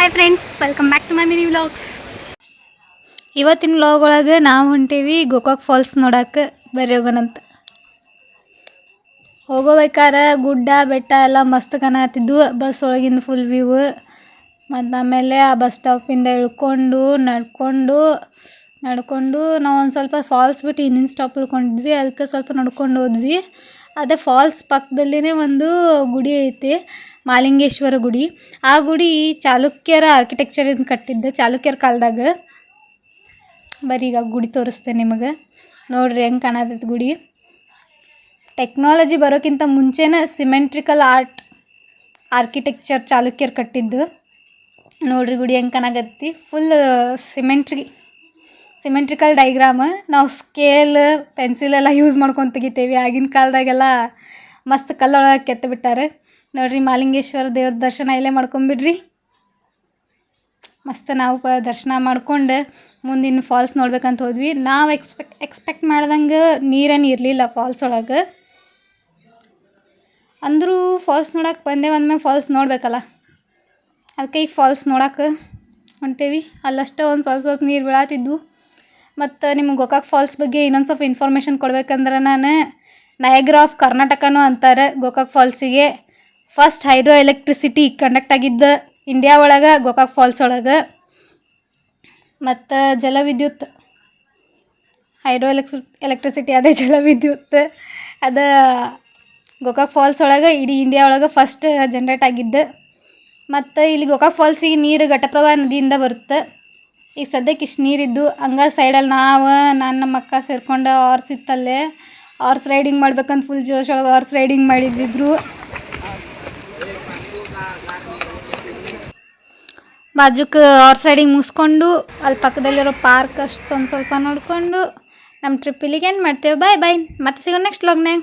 Hi friends, welcome back to my mini vlogs. ಇವತ್ತಿನ vlog ಒಳಗೆ ನಾವು ಹೊಂಟೇವಿ ಗೋಕಾಕ್ ಫಾಲ್ಸ್ ನೋಡಕ್ಕೆ. ಬರ್ರಿ ಹೋಗೋಣಂತ. ಹೋಗೋಬೇಕಾರೆ ಗುಡ್ಡ ಬೆಟ್ಟ ಎಲ್ಲ ಮಸ್ತ್ ಕಾಣತ್ತಿದ್ದು. ಬಸ್ ಒಳಗಿಂದ ಫುಲ್ ವ್ಯೂ. ಮತ್ತು ಆಮೇಲೆ ಆ ಬಸ್ ಸ್ಟಾಪಿಂದ ಇಳ್ಕೊಂಡು ನಡ್ಕೊಂಡು ನಾವು ಒಂದು ಸ್ವಲ್ಪ ಫಾಲ್ಸ್ ಬಿಟ್ಟು ಇನ್ನಿನ ಸ್ಟಾಪ್ ಇಳ್ಕೊಂಡಿದ್ವಿ. ಅದಕ್ಕೆ ಸ್ವಲ್ಪ ನಡ್ಕೊಂಡು ಹೋದ್ವಿ. ಅದೇ ಫಾಲ್ಸ್ ಪಕ್ಕದಲ್ಲೇ ಒಂದು ಗುಡಿ ಐತಿ, ಮಾಲಿಂಗೇಶ್ವರ ಗುಡಿ. ಆ ಗುಡಿ ಚಾಲುಕ್ಯರ ಆರ್ಕಿಟೆಕ್ಚರಿಂದ ಕಟ್ಟಿದ್ದ, ಚಾಲುಕ್ಯರ ಕಾಲದಾಗ. ಬರೀ ಈಗ ಗುಡಿ ತೋರಿಸ್ತೇನೆ ನಿಮಗೆ. ನೋಡ್ರಿ ಹೆಂಗೆ ಕಾಣತೈತಿ ಗುಡಿ. ಟೆಕ್ನಾಲಜಿ ಬರೋಕ್ಕಿಂತ ಮುಂಚೆನೇ ಸಿಮೆಂಟ್ರಿಕಲ್ ಆರ್ಕಿಟೆಕ್ಚರ್ ಚಾಲುಕ್ಯರು ಕಟ್ಟಿದ್ದು. ನೋಡ್ರಿ ಗುಡಿ ಹೆಂಗೆ ಕಾಣಕತ್ತಿ. Full symmetrical diagram. ನಾವು ಸ್ಕೇಲ್ ಪೆನ್ಸಿಲೆಲ್ಲ ಯೂಸ್ ಮಾಡ್ಕೊಂಡು ತೆಗಿತೇವೆ. ಆಗಿನ ಕಾಲದಾಗೆಲ್ಲ ಮಸ್ತ್ ಕಲ್ಲೊಳಗೆ ಕೆತ್ತು ಬಿಟ್ಟಾರೆ. ನೋಡ್ರಿ ಮಾಲಿಂಗೇಶ್ವರ ದೇವ್ರ ದರ್ಶನ ಇಲ್ಲೇ ಮಾಡ್ಕೊಂಬಿಡ್ರಿ. ಮಸ್ತ್ ನಾವು ದರ್ಶನ ಮಾಡ್ಕೊಂಡು ಮುಂದಿನ ಫಾಲ್ಸ್ ನೋಡ್ಬೇಕಂತ ಹೋದ್ವಿ. ನಾವು ಎಕ್ಸ್ಪೆಕ್ಟ್ ಮಾಡ್ದಂಗೆ ನೀರೇನು ಇರಲಿಲ್ಲ ಫಾಲ್ಸ್ ಒಳಗೆ. ಅಂದರೂ ಫಾಲ್ಸ್ ನೋಡಕ್ಕೆ ಒಂದ್ಮೇಲೆ ಫಾಲ್ಸ್ ನೋಡಬೇಕಲ್ಲ, ಅದಕ್ಕೆ ಈಗ ಫಾಲ್ಸ್ ನೋಡಕ್ಕೆ ಹೊಂಟೇವಿ. ಅಲ್ಲಷ್ಟೇ ಒಂದು ಸ್ವಲ್ಪ ನೀರು ಬೀಳತ್ತಿದ್ದು. ಮತ್ತು ನಿಮ್ಗೆ ಗೋಕಾಕ್ ಫಾಲ್ಸ್ ಬಗ್ಗೆ ಇನ್ನೊಂದು ಸ್ವಲ್ಪ ಇನ್ಫಾರ್ಮೇಷನ್ ಕೊಡ್ಬೇಕಂದ್ರೆ, ನಾನು ನಯಾಗ್ರಾ ಆಫ್ ಕರ್ನಾಟಕನೂ ಅಂತಾರೆ ಗೋಕಾಕ್ ಫಾಲ್ಸಿಗೆ. ಫಸ್ಟ್ ಹೈಡ್ರೋ ಎಲೆಕ್ಟ್ರಿಸಿಟಿ ಕಂಡಕ್ಟ್ ಆಗಿದ್ದ ಇಂಡಿಯಾ ಒಳಗೆ ಗೋಕಾಕ್ ಫಾಲ್ಸ್ ಒಳಗೆ. ಮತ್ತು ಜಲವಿದ್ಯುತ್, ಹೈಡ್ರೋ ಎಲೆಕ್ಟ್ರಿಸಿಟಿ ಅದೇ ಜಲವಿದ್ಯುತ್ ಅದು ಗೋಕಾಕ್ ಫಾಲ್ಸ್ ಒಳಗೆ ಇಡೀ ಇಂಡಿಯಾ ಒಳಗೆ ಫಸ್ಟ್ ಜನ್ರೇಟ್ ಆಗಿದ್ದು. ಮತ್ತು ಇಲ್ಲಿ ಗೋಕಾಕ್ ಫಾಲ್ಸಿಗೆ ನೀರು ಘಟಪ್ರಭಾ ನದಿಯಿಂದ ಬರುತ್ತೆ. ಈಗ ಸದ್ಯಕ್ಕೆ ಇಷ್ಟು ನೀರಿದ್ದು ಹಂಗೆ ಸೈಡಲ್ಲಿ ನಾನು ನಮ್ಮ ಅಕ್ಕ ಸೇರ್ಕೊಂಡು ಹಾರ್ಸ್ ಇತ್ತಲ್ಲೇ ಹಾರ್ಸ್ ರೈಡಿಂಗ್ ಮಾಡ್ಬೇಕಂತ ಫುಲ್ ಜೋಶ್ ಒಳಗೆ ಹಾರ್ಸ್ ರೈಡಿಂಗ್ ಮಾಡಿದ್ವಿ ಇಬ್ಬರು. ಬಾಜುಕ್ಕೆ ಹಾರ್ಸ್ ರೈಡಿಂಗ್ ಮುಗಿಸ್ಕೊಂಡು ಅಲ್ಲಿ ಪಕ್ಕದಲ್ಲಿರೋ ಪಾರ್ಕ್ ಅಷ್ಟು ಸ್ವಲ್ಪ ನೋಡಿಕೊಂಡು ನಮ್ಮ ಟ್ರಿಪ್ ಇಲ್ಲಿಗೆ ಏನು ಮಾಡ್ತೇವೆ. ಬಾಯ್ ಮತ್ತೆ ಸಿಗೋಣ ನೆಕ್ಸ್ಟ್ ವ್ಲಾಗ್ನಾಗ.